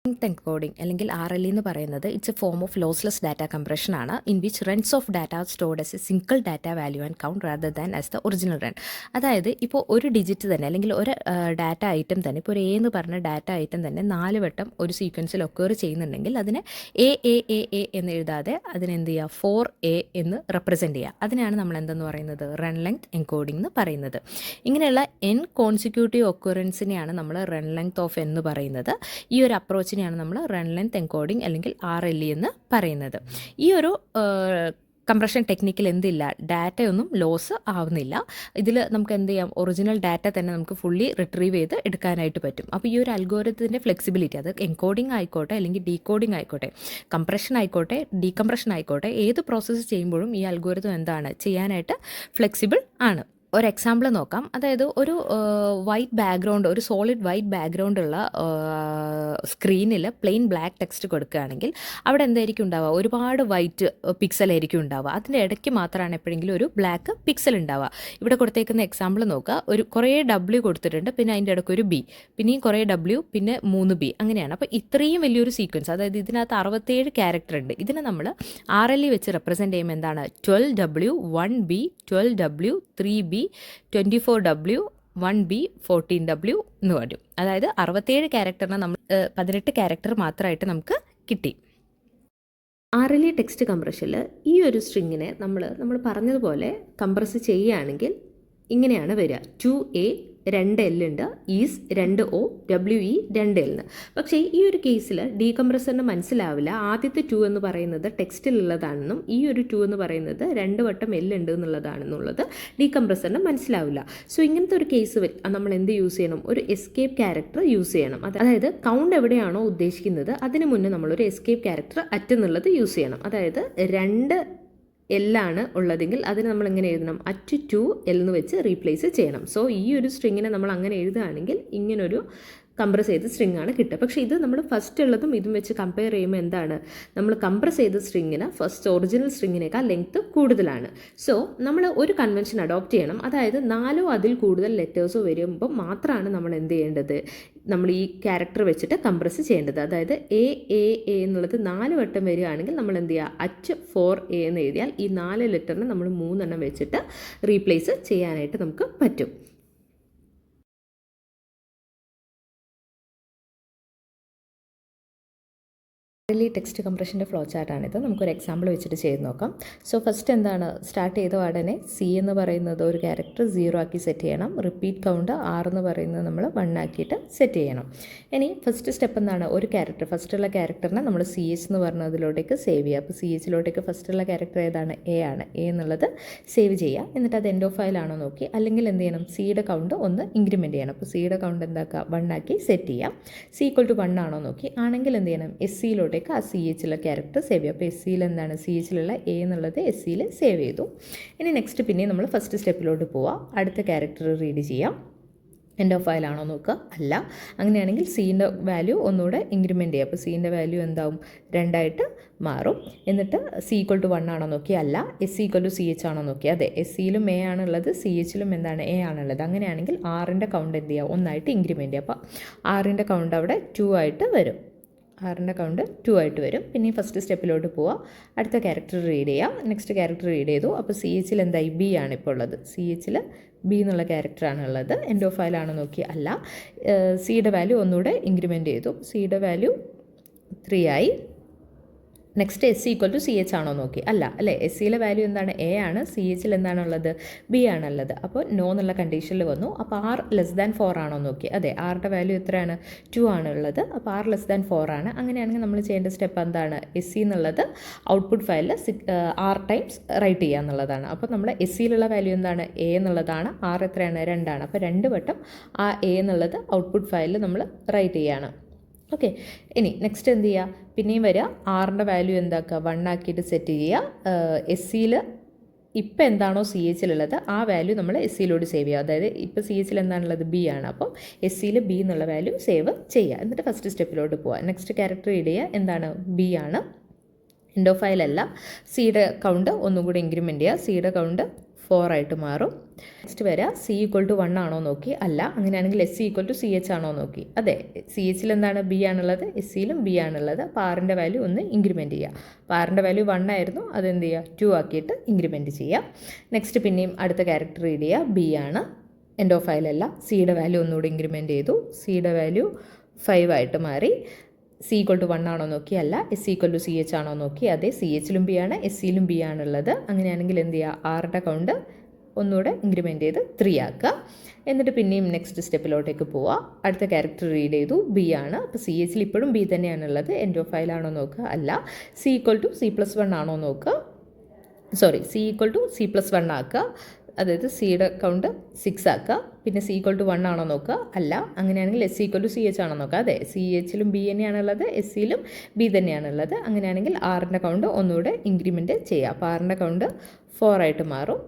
Encoding അല്ലെങ്കിൽ RLE എന്ന് പറയുന്നത് it's a form of lossless data compression ആണ് in which runs of data stored as a single data value and count rather than as the original run. അതായത് ഇപ്പോൾ ഒരു digit തന്നെ അല്ലെങ്കിൽ ഒരു ഡാറ്റ ഐറ്റം തന്നെ ഇപ്പോൾ ഒരു എന്ന് പറഞ്ഞ ഡാറ്റ ഐറ്റം തന്നെ 4 വട്ടം ഒരു സീക്വൻസിൽ ഒക്കർ ചെയ്യുന്നുണ്ടെങ്കിൽ അതിനെ എ എന്ന് എഴുതാതെ അതിനെന്ത് ചെയ്യുക 4A എന്ന് റെപ്രസെൻറ്റ് ചെയ്യുക. അതിനാണ് നമ്മൾ എന്തെന്ന് പറയുന്നത് റൺ ലെങ്ത് എൻകോഡിംഗ് എന്ന് പറയുന്നത്. ഇങ്ങനെയുള്ള n കോൺസിക്യൂട്ടീവ് ഒക്കറൻസിനെയാണ് നമ്മൾ റൺ ലെങ്ത് ഓഫ് എന്ന് പറയുന്നത്. ഈ ഒരു അപ്രോച്ചിനെയാണ് നമ്മൾ റൺ ലെങ്ത് എൻകോഡിംഗ് അല്ലെങ്കിൽ RLE എന്ന് പറയുന്നത്. ഈ ഒരു കംപ്രഷൻ ടെക്നിക്കിൽ എന്തില്ല, ഡാറ്റയൊന്നും ലോസ് ആവുന്നില്ല. ഇതിൽ നമുക്ക് എന്ത് ചെയ്യാം, ഒറിജിനൽ ഡാറ്റ തന്നെ നമുക്ക് ഫുള്ളി റിട്രീവ് ചെയ്ത് എടുക്കാനായിട്ട് പറ്റും. അപ്പോൾ ഈ ഒരു അൽഗോരിതത്തിൻ്റെ ഫ്ലെക്സിബിലിറ്റി, അത് എൻകോഡിംഗ് ആയിക്കോട്ടെ അല്ലെങ്കിൽ ഡീകോഡിംഗ് ആയിക്കോട്ടെ, കംപ്രഷൻ ആയിക്കോട്ടെ ഡീകംപ്രഷൻ ആയിക്കോട്ടെ, ഏത് പ്രോസസ്സ് ചെയ്യുമ്പോഴും ഈ അൽഗോരിതം എന്താണ് ചെയ്യാനായിട്ട് ഫ്ലെക്സിബിൾ ആണ്. ഒരു എക്സാമ്പിൾ നോക്കാം. അതായത് ഒരു വൈറ്റ് ബാക്ക്ഗ്രൗണ്ട്, ഒരു സോളിഡ് വൈറ്റ് ബാക്ക്ഗ്രൗണ്ട് ഉള്ള സ്ക്രീനിൽ പ്ലെയിൻ ബ്ലാക്ക് ടെക്സ്റ്റ് കൊടുക്കുകയാണെങ്കിൽ അവിടെ എന്തായിരിക്കും ഉണ്ടാവുക, ഒരുപാട് വൈറ്റ് പിക്സൽ ആയിരിക്കും ഉണ്ടാവുക. അതിൻ്റെ ഇടയ്ക്ക് മാത്രമാണ് എപ്പോഴെങ്കിലും ഒരു ബ്ലാക്ക് പിക്സൽ ഉണ്ടാവുക. ഇവിടെ കൊടുത്തേക്കുന്ന എക്സാമ്പിൾ നോക്കുക. ഒരു കുറേ W കൊടുത്തിട്ടുണ്ട്, പിന്നെ അതിൻ്റെ ഇടയ്ക്ക് ഒരു B, പിന്നെയും കുറേ W, പിന്നെ 3 B, അങ്ങനെയാണ്. അപ്പോൾ ഇത്രയും വലിയൊരു സീക്വൻസ്, അതായത് ഇതിനകത്ത് 67 ക്യാരക്ടർ ഉണ്ട്. ഇതിനെ നമ്മൾ RLE വെച്ച് റെപ്രസെൻറ്റ് ചെയ്യുമ്പോൾ എന്താണ് 12W 1B 12W 3B 24W 1B 14W എന്ന് വരും. അതായത് 67 ക്യാരക്ടറിന് നമ്മൾ 18 ക്യാരക്ടർ മാത്രമായിട്ട് നമുക്ക് കിട്ടി. RLE ടെക്സ്റ്റ് കംപ്രഷനിൽ ഈ ഒരു സ്ട്രിങ്ങിനെ നമ്മൾ പറഞ്ഞതുപോലെ കംപ്രസ് ചെയ്യുകയാണെങ്കിൽ ഇങ്ങനെയാണ് വരിക. 2A 2L ഉണ്ട്, ഈസ് 2O, WE 2L. പക്ഷേ ഈ ഒരു കേസിൽ ഡീകംപ്രസറിന് മനസ്സിലാവില്ല ആദ്യത്തെ 2 എന്ന് പറയുന്നത് ടെക്സ്റ്റിലുള്ളതാണെന്നും ഈ ഒരു 2 എന്ന് പറയുന്നത് 2 വട്ടം L ഉണ്ട് എന്നുള്ളതാണെന്നുള്ളത് ഡീകംപ്രസറിന് മനസ്സിലാവില്ല. സോ ഇങ്ങനത്തെ ഒരു കേസ് നമ്മൾ എന്ത് യൂസ് ചെയ്യണം, ഒരു എസ്കേപ്പ് ക്യാരക്ടർ യൂസ് ചെയ്യണം. അതായത് കൗണ്ട് എവിടെയാണോ ഉദ്ദേശിക്കുന്നത് അതിന് മുന്നേ നമ്മളൊരു എസ്കേപ്പ് ക്യാരക്ടർ അറ്റെന്നുള്ളത് യൂസ് ചെയ്യണം. അതായത് 2 L ഉള്ളതെങ്കിൽ അതിന് നമ്മൾ എങ്ങനെ എഴുതണം, അറ്റ് 2L എന്ന് വെച്ച് റീപ്ലേസ് ചെയ്യണം. സോ ഈ ഒരു സ്ട്രിങ്ങിനെ നമ്മൾ അങ്ങനെ എഴുതുകയാണെങ്കിൽ ഇങ്ങനൊരു കംപ്രസ് ചെയ്ത സ്ട്രിങ് ആണ് കിട്ടുക. പക്ഷേ ഇത് നമ്മൾ ഫസ്റ്റ് ഉള്ളതും ഇതും വെച്ച് കമ്പയർ ചെയ്യുമ്പോൾ എന്താണ്, നമ്മൾ കംപ്രസ് ചെയ്ത സ്ട്രിങ്ങിന് ഫസ്റ്റ് ഒറിജിനൽ സ്ട്രിങ്ങിനേക്കാൾ ലെങ്ത്ത് കൂടുതലാണ്. സോ നമ്മൾ ഒരു കൺവെൻഷൻ അഡോപ്റ്റ് ചെയ്യണം. അതായത് 4 അതിൽ കൂടുതൽ ലെറ്റേഴ്സോ വരുമ്പോൾ മാത്രമാണ് നമ്മൾ എന്ത് ചെയ്യേണ്ടത്, നമ്മൾ ഈ ക്യാരക്ടർ വെച്ചിട്ട് കംപ്രസ് ചെയ്യേണ്ടത്. അതായത് എ എന്നുള്ളത് 4 വട്ടം വരികയാണെങ്കിൽ നമ്മൾ എന്ത് ചെയ്യുക, അറ്റ് 4A എന്ന് എഴുതിയാൽ ഈ 4 ലെറ്ററിന് നമ്മൾ 3 എണ്ണം വെച്ചിട്ട് റീപ്ലേസ് ചെയ്യാനായിട്ട് നമുക്ക് പറ്റും. RLE ടെക്സ്റ്റ് കംപ്രഷൻ്റെ ഫ്ലോ ചാർട്ടാണിത്. നമുക്കൊരു എക്സാമ്പിൾ വെച്ചിട്ട് ചെയ്ത് നോക്കാം. സോ ഫസ്റ്റ് എന്താണ്, സ്റ്റാർട്ട് ചെയ്ത ഉടനെ C എന്ന് പറയുന്നത് ഒരു ക്യാരക്ടർ 0 ആക്കി സെറ്റ് ചെയ്യണം. റിപ്പീറ്റ് കൗണ്ട് R എന്ന് പറയുന്നത് നമ്മൾ 1 ആക്കിയിട്ട് സെറ്റ് ചെയ്യണം. ഇനി ഫസ്റ്റ് സ്റ്റെപ്പ് എന്താണ്, ഒരു ക്യാരക്ടർ, ഫസ്റ്റുള്ള ക്യാരക്ടറിനെ നമ്മൾ CH എന്ന് പറഞ്ഞതിലോട്ടേക്ക് സേവ് ചെയ്യുക. അപ്പോൾ CHലോട്ടേക്ക് ഫസ്റ്റുള്ള ക്യാരക്ടർ ഏതാണ്, A ആണ്. A എന്നുള്ളത് സേവ് ചെയ്യുക. എന്നിട്ട് അത് എൻഡ് ഓഫ് ഫയൽ ആണോ നോക്കി, അല്ലെങ്കിൽ എന്ത് ചെയ്യണം, Cയുടെ കൗണ്ട് ഒന്ന് ഇൻക്രിമെൻറ്റ് ചെയ്യണം. അപ്പോൾ Cയുടെ കൗണ്ട് എന്താക്കുക, 1 ആക്കി സെറ്റ് ചെയ്യാം. C = 1 ആണോ നോക്കി, ആണെങ്കിൽ എന്ത് ചെയ്യണം, SCയിലോട്ട് ആ CHലുള്ള ക്യാരക്ടർ സേവ് ചെയ്യും. അപ്പോൾ SCയിൽ എന്താണ്, CHലുള്ള A എന്നുള്ളത് SCയിൽ സേവ് ചെയ്തു. ഇനി നെക്സ്റ്റ് പിന്നെ നമ്മൾ ഫസ്റ്റ് സ്റ്റെപ്പിലോട്ട് പോവാം. അടുത്ത ക്യാരക്ടർ റീഡ് ചെയ്യാം. എൻഡ് ഓഫ് ഫയൽ ആണോ നോക്കുക, അല്ല. അങ്ങനെയാണെങ്കിൽ Cൻ്റെ വാല്യൂ ഒന്നുകൂടെ ഇൻക്രിമെൻറ്റ് ചെയ്യുക. അപ്പോൾ Cൻ്റെ വാല്യൂ എന്താവും, 2 ആയിട്ട് മാറും. എന്നിട്ട് C = 1 ആണോ നോക്കി, അല്ല. SC = CH ആണോ നോക്കി, അതെ. SCയിലും A ആണുള്ളത്, CHയിലും എന്താണ്, A ആണുള്ളത്. അങ്ങനെയാണെങ്കിൽ Rൻ്റെ കൗണ്ട് എന്ത് ചെയ്യുക, 1 ആയിട്ട് ഇൻക്രിമെൻറ്റ് ചെയ്യുക. അപ്പോൾ Rൻ്റെ കൗണ്ട് അവിടെ 2 ആയിട്ട് വരും. Rൻ്റെ കൗണ്ട് 2 ആയിട്ട് വരും. പിന്നെ ഫസ്റ്റ് സ്റ്റെപ്പിലോട്ട് പോവാം. അടുത്ത ക്യാരക്ടർ റീഡ് ചെയ്യാം. നെക്സ്റ്റ് ക്യാരക്ടർ റീഡ് ചെയ്തു. അപ്പോൾ CHയിൽ എന്തായി, B ആണ് ഇപ്പോൾ ഉള്ളത്. CHയിൽ B എന്നുള്ള ക്യാരക്ടറാണ് ഉള്ളത്. എൻഡ് ഓഫ് ഫയൽ ആണോ നോക്കി, അല്ല. Cയുടെ വാല്യൂ ഒന്നുകൂടെ ഇൻക്രിമെൻറ്റ് ചെയ്തു. Cയുടെ വാല്യൂ 3 ആയി. നെക്സ്റ്റ് SC = CH ആണോ നോക്കി, അല്ല, അല്ലേ. SCയിലെ വാല്യൂ എന്താണ്, A ആണ്. CHയിൽ എന്താണുള്ളത്, B ആണുള്ളത്. അപ്പോൾ നോ എന്നുള്ള കണ്ടീഷനിൽ വന്നു. അപ്പോൾ R <4 ആണോ നോക്കി, അതെ. Rൻ്റെ വാല്യൂ എത്രയാണ്, 2 ആണുള്ളത്. അപ്പോൾ R <4 ആണ്. അങ്ങനെയാണെങ്കിൽ നമ്മൾ ചെയ്യേണ്ട സ്റ്റെപ്പ് എന്താണ്, SC എന്നുള്ളത് ഔട്ട്പുട്ട് ഫയലിൽ R ടൈംസ് റൈറ്റ് ചെയ്യുക എന്നുള്ളതാണ്. അപ്പോൾ നമ്മൾ SCയിലുള്ള വാല്യൂ എന്താണ്, A എന്നുള്ളതാണ്. R എത്രയാണ്, 2 ആണ്. അപ്പോൾ 2 വട്ടം ആ A എന്നുള്ളത് ഔട്ട്പുട്ട് ഫയലിൽ നമ്മൾ റൈറ്റ് ചെയ്യുകയാണ്. ഓക്കെ. ഇനി നെക്സ്റ്റ് എന്ത് ചെയ്യുക, പിന്നെയും വരിക. Rൻ്റെ വാല്യൂ എന്താക്കുക, 1 ആക്കിയിട്ട് സെറ്റ് ചെയ്യുക. SCയിൽ ഇപ്പോൾ എന്താണോ CHയിലുള്ളത് ആ വാല്യൂ നമ്മൾ SCയിലോട്ട് സേവ് ചെയ്യുക. അതായത് ഇപ്പോൾ CHയിൽ എന്താണുള്ളത്, B ആണ്. അപ്പോൾ SCയിൽ B എന്നുള്ള വാല്യൂ സേവ് ചെയ്യുക. എന്നിട്ട് ഫസ്റ്റ് സ്റ്റെപ്പിലോട്ട് പോവുക. നെക്സ്റ്റ് ക്യാരക്ടർ റീഡ് ചെയ്യുക. എന്താണ്, B ആണ്. എൻഡ് ഓഫ് ഫയൽ അല്ല. Cയുടെ കൗണ്ട് ഒന്നും കൂടി ഇൻക്രിമെൻറ്റ് ചെയ്യുക. Cയുടെ കൗണ്ട് 4 ആയിട്ട് മാറും. നെക്സ്റ്റ് വരിക C = 1 ആണോ നോക്കി, അല്ല. അങ്ങനെയാണെങ്കിൽ SC = CH ആണോ നോക്കി, അതെ. CHൽ എന്താണ് B ആണുള്ളത്, SCയിലും B ആണുള്ളത്. അപ്പോൾ ആറിൻ്റെ വാല്യൂ ഒന്ന് ഇൻക്രിമെൻറ്റ് ചെയ്യുക. അപ്പോൾ ആറിൻ്റെ വാല്യൂ 1 ആയിരുന്നു, അതെന്ത് ചെയ്യുക 2 ആക്കിയിട്ട് ഇൻക്രിമെൻറ്റ് ചെയ്യുക. നെക്സ്റ്റ് പിന്നെയും അടുത്ത ക്യാരക്ടർ റീഡ് ചെയ്യുക, B ആണ്. എൻഡ് ഓഫ് ഫയലല്ല. സിയുടെ വാല്യൂ ഒന്നുകൂടി ഇൻക്രിമെൻറ്റ് ചെയ്തു. സിയുടെ വാല്യൂ 5 ആയിട്ട് മാറി. C = 1 ആണോ നോക്കി, അല്ല. SC = CH ആണോ നോക്കി, അതെ. CHലും B ആണ്, SCയിലും B ആണുള്ളത്. അങ്ങനെയാണെങ്കിൽ എന്ത് ചെയ്യുക, ആറിൻ്റെ കൗണ്ട് ഒന്നുകൂടെ ഇൻക്രിമെൻറ്റ് ചെയ്ത് 3 ആക്കുക. എന്നിട്ട് പിന്നെയും നെക്സ്റ്റ് സ്റ്റെപ്പിലോട്ടേക്ക് പോവുക. അടുത്ത ക്യാരക്ടർ റീഡ് ചെയ്തു, B ആണ്. അപ്പോൾ CHൽ ഇപ്പോഴും B തന്നെയാണുള്ളത്. എൻഡ് ഓഫ് ഫയലാണോ നോക്കുക, അല്ല. C = C+1 ആണോ നോക്കുക, സോറി, C = C+1 ആക്കുക. അതായത് സിയുടെ കൗണ്ട് 6 ആക്കുക. പിന്നെ C = 1 ആണോ നോക്കുക, അല്ല. അങ്ങനെയാണെങ്കിൽ SC = CH ആണോ നോക്കുക, അതെ. CHലും B തന്നെയാണുള്ളത്, SCയിലും B തന്നെയാണുള്ളത്. അങ്ങനെയാണെങ്കിൽ ആറിൻ്റെ കൗണ്ട് ഒന്നുകൂടെ ഇൻക്രിമെൻറ്റ് ചെയ്യുക. അപ്പോൾ ആറിൻ്റെ കൗണ്ട് 4 ആയിട്ട് മാറും.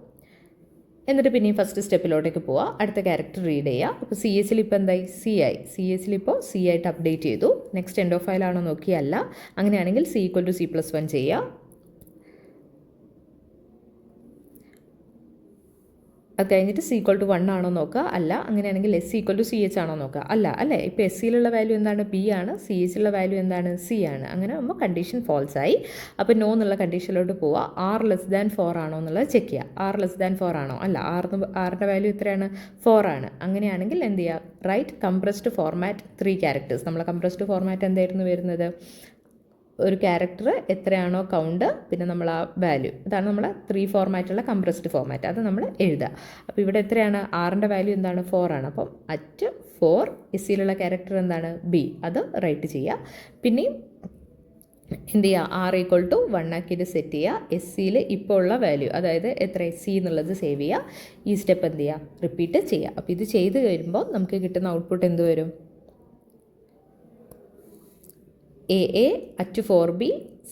എന്നിട്ട് പിന്നെയും ഫസ്റ്റ് സ്റ്റെപ്പിലോട്ടേക്ക് പോവുക. അടുത്ത ക്യാരക്ടർ റീഡ് ചെയ്യുക. അപ്പോൾ CHൽ ഇപ്പോൾ എന്തായി, C ആയി. CHൽ ഇപ്പോൾ C ആയിട്ട് അപ്ഡേറ്റ് ചെയ്തു. നെക്സ്റ്റ് എൻഡ് ഓഫ് ഫയലാണോ നോക്കി, അല്ല. അങ്ങനെയാണെങ്കിൽ C = C+1 ചെയ്യുക. അത് കഴിഞ്ഞിട്ട് C = 1 ആണോ നോക്കുക, അല്ല. അങ്ങനെയാണെങ്കിൽ SC = CH ആണോ നോക്കുക, അല്ല. അല്ലേ, ഇപ്പോൾ SCയിലുള്ള വാല്യൂ എന്താണ്, B ആണ്. CHലുള്ള വാല്യൂ എന്താണ്, C ആണ്. അങ്ങനെ ആകുമ്പോൾ കണ്ടീഷൻ ഫോൾസ് ആയി. അപ്പോൾ നോ എന്നുള്ള കണ്ടീഷനിലോട്ട് പോവുക. R <4 ആണോ എന്നുള്ളത് ചെക്ക് ചെയ്യുക. R<4 ആണോ, അല്ല. ആറിൻ്റെ വാല്യൂ എത്രയാണ്, 4 ആണ്. അങ്ങനെയാണെങ്കിൽ എന്ത് ചെയ്യുക, റൈറ്റ് കംപ്രസ്ഡ് ഫോർമാറ്റ് 3 ക്യാരക്ടേഴ്സ്. നമ്മളെ കംപ്രസ്ഡ് ഫോർമാറ്റ് എന്തായിരുന്നു വരുന്നത്, ഒരു ക്യാരക്ടർ എത്രയാണോ കൗണ്ട്, പിന്നെ നമ്മൾ ആ വാല്യൂ, അതാണ് നമ്മളെ 3 ഫോർമാറ്റുള്ള കംപ്രസ്ഡ് ഫോർമാറ്റ്. അത് നമ്മൾ എഴുതുക. അപ്പോൾ ഇവിടെ എത്രയാണ്, ആറിൻ്റെ വാല്യൂ എന്താണ്, 4 ആണ്. അപ്പം @4 SCയിലുള്ള ക്യാരക്ടർ എന്താണ്, B. അത് റൈറ്റ് ചെയ്യുക. പിന്നെയും എന്ത് ചെയ്യുക, R = 1 ആക്കിയിട്ട് സെറ്റ് ചെയ്യുക. SCയിൽ ഇപ്പോൾ ഉള്ള വാല്യൂ, അതായത് എത്ര C എന്നുള്ളത് സേവ് ചെയ്യുക. ഈ സ്റ്റെപ്പ് എന്ത് ചെയ്യുക, റിപ്പീറ്റ് ചെയ്യുക. അപ്പോൾ ഇത് ചെയ്ത് കഴിയുമ്പോൾ നമുക്ക് കിട്ടുന്ന ഔട്ട്പുട്ട് എന്ത് വരും, AA @4B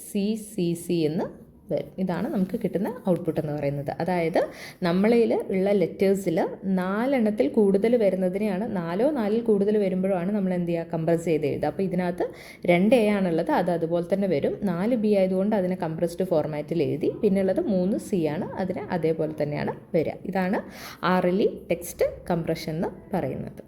CCC എന്ന് വരും. ഇതാണ് നമുക്ക് കിട്ടുന്ന ഔട്ട്പുട്ട് എന്ന് പറയുന്നത്. അതായത് നമ്മളിൽ ഉള്ള ലെറ്റേഴ്സിൽ 4 എണ്ണത്തിൽ കൂടുതൽ വരുന്നതിനെയാണ്, 4ൽ കൂടുതൽ വരുമ്പോഴാണ് നമ്മൾ എന്ത് ചെയ്യുക, കംപ്രസ് ചെയ്ത് എഴുതുക. അപ്പോൾ ഇതിനകത്ത് 2A ആണുള്ളത്, അത് അതുപോലെ തന്നെ വരും. 4B ആയതുകൊണ്ട് അതിനെ കംപ്രസ്ഡ് ഫോർമാറ്റിൽ എഴുതി. പിന്നെ ഉള്ളത് 3C ആണ്, അതിന് അതേപോലെ തന്നെയാണ് വരിക. ഇതാണ് RLE ടെക്സ്റ്റ് കംപ്രഷൻ എന്ന് പറയുന്നത്.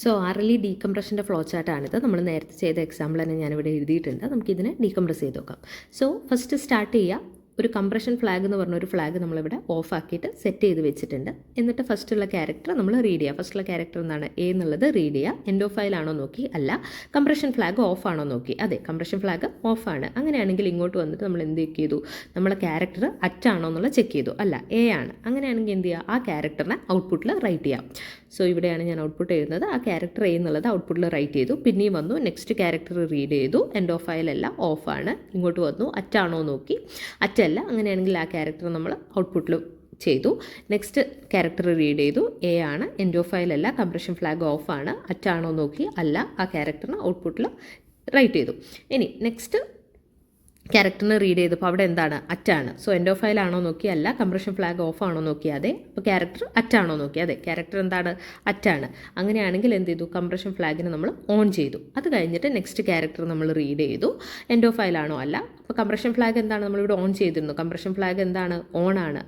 സോ RLE ഡീകംപ്രഷൻ്റെ ഫ്ലോ ചാർട്ടാണിത്. നമ്മൾ നേരത്തെ ചെയ്ത എക്സാമ്പിൾ തന്നെ ഞാനിവിടെ എഴുതിയിട്ടുണ്ട്. നമുക്കിതിനെ ഡീകംപ്രസ് ചെയ്ത് നോക്കാം. സോ ഫസ്റ്റ് സ്റ്റാർട്ട് ചെയ്യുക. ഒരു കംപ്രഷൻ ഫ്ലാഗ് എന്ന് പറഞ്ഞ ഒരു ഫ്ലാഗ് നമ്മളിവിടെ ഓഫ് ആക്കിയിട്ട് സെറ്റ് ചെയ്ത് വെച്ചിട്ടുണ്ട്. എന്നിട്ട് ഫസ്റ്റുള്ള ക്യാരക്ടർ നമ്മൾ റീഡ് ചെയ്യുക. ഫസ്റ്റുള്ള ക്യാരക്ടർ എന്താണ്, A എന്നുള്ളത് റീഡ് ചെയ്യുക. എൻഡ് ഓഫ് ഫയൽ ആണോ നോക്കി, അല്ല. കംപ്രഷൻ ഫ്ലാഗ് ഓഫ് ആണോ നോക്കി, അതെ. കംപ്രഷൻ ഫ്ലാഗ് ഓഫാണ്. അങ്ങനെയാണെങ്കിൽ ഇങ്ങോട്ട് വന്നിട്ട് നമ്മൾ എന്ത് ചെയ്തു, നമ്മളെ ക്യാരക്ടർ ആണോ എന്നുള്ളത് ചെക്ക് ചെയ്തു, അല്ല A ആണ്. അങ്ങനെയാണെങ്കിൽ എന്ത് ചെയ്യുക, ആ ക്യാരക്ടറിനെ ഔട്ട്പുട്ടിൽ റൈറ്റ് ചെയ്യാം. സോ ഇവിടെയാണ് ഞാൻ ഔട്ട്പുട്ട് എഴുതുന്നത്. ആ ക്യാരക്ടർ A എന്നുള്ളത് ഔട്ട്പുട്ടിൽ റൈറ്റ് ചെയ്തു. പിന്നെയും വന്നു നെക്സ്റ്റ് ക്യാരക്ടർ റീഡ് ചെയ്തു. എൻഡ് ഓഫ് ഫയൽ അല്ല, ഓഫാണ്. ഇങ്ങോട്ട് വന്നു ആണോ നോക്കി, അല്ല. അങ്ങനെയാണെങ്കിൽ ആ ക്യാരക്ടർ നമ്മൾ ഔട്ട്പുട്ടിൽ ചെയ്തു. നെക്സ്റ്റ് ക്യാരക്ടർ റീഡ് ചെയ്തു, A ആണ്. എൻഡ് ഓഫ് ഫയൽ അല്ല, കംപ്രഷൻ ഫ്ലാഗ് ഓഫാണ്. ആണോ നോക്കി, അല്ല. ആ ക്യാരക്ടറിന് ഔട്ട്പുട്ടിൽ റൈറ്റ് ചെയ്തു. ഇനി നെക്സ്റ്റ് ക്യാരക്ടറിന് റീഡ് ചെയ്തപ്പോൾ അവിടെ എന്താണ്, ആണ്. സോ എൻഡ് ഓഫ് ഫയൽ ആണോ നോക്കി, അല്ല. കംപ്രഷൻ ഫ്ലാഗ് ഓഫ് ആണോ നോക്കി, അതെ. അപ്പോൾ ക്യാരക്ടർ ആണോ നോക്കി, അതെ. ക്യാരക്ടർ എന്താണ്, ആണ്. അങ്ങനെയാണെങ്കിൽ എന്ത് ചെയ്തു, കംപ്രഷൻ ഫ്ലാഗിനെ നമ്മൾ ഓൺ ചെയ്തു. അത് കഴിഞ്ഞിട്ട് നെക്സ്റ്റ് ക്യാരക്ടർ നമ്മൾ റീഡ് ചെയ്തു. എൻഡ് ഓഫ് ഫയൽ ആണോ, അല്ല. അപ്പോൾ കംപ്രഷൻ ഫ്ലാഗ് എന്താണ്, നമ്മളിവിടെ ഓൺ ചെയ്തിരുന്നു. കംപ്രഷൻ ഫ്ലാഗ് എന്താണ്, ഓൺ ആണ്.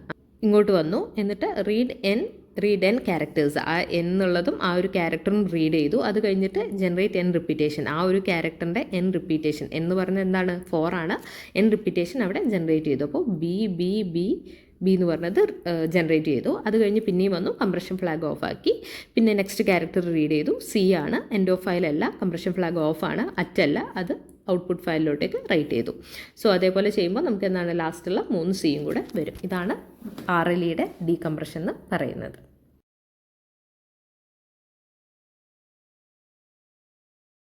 ഇങ്ങോട്ട് വന്നു. എന്നിട്ട് റീഡ് എൻ ക്യാരക്ടേഴ്സ്, ആ എന്നുള്ളതും ആ ഒരു ക്യാരക്ടറും റീഡ് ചെയ്തു. അത് കഴിഞ്ഞിട്ട് ജനറേറ്റ് എൻ റിപ്പീറ്റേഷൻ, ആ ഒരു ക്യാരക്ടറിൻ്റെ എൻ റിപ്പീറ്റേഷൻ എന്ന് പറഞ്ഞാൽ എന്താണ്, 4 ആണ്. എൻ റിപ്പീറ്റേഷൻ അവിടെ ജനറേറ്റ് ചെയ്തു. അപ്പോൾ ബി എന്ന് പറഞ്ഞത് ജനറേറ്റ് ചെയ്തു. അത് കഴിഞ്ഞ് പിന്നെയും വന്നു, കംപ്രഷൻ ഫ്ലാഗ് ഓഫ് ആക്കി. പിന്നെ നെക്സ്റ്റ് ക്യാരക്ടർ റീഡ് ചെയ്തു, C ആണ്. എൻഡ് ഓഫ് ഫയൽ അല്ല, കംപ്രഷൻ ഫ്ലാഗ് ഓഫ് ആണ്. അല്ല, അത് ഔട്ട്പുട്ട് ഫയലിലോട്ടേക്ക് റൈറ്റ് ചെയ്തു. സോ അതേപോലെ ചെയ്യുമ്പോൾ നമുക്ക് എന്താണ്, ലാസ്റ്റുള്ള 3 Cയും കൂടെ വരും. ഇതാണ് RLEയുടെ ഡീകംപ്രഷൻ എന്ന് പറയുന്നത്.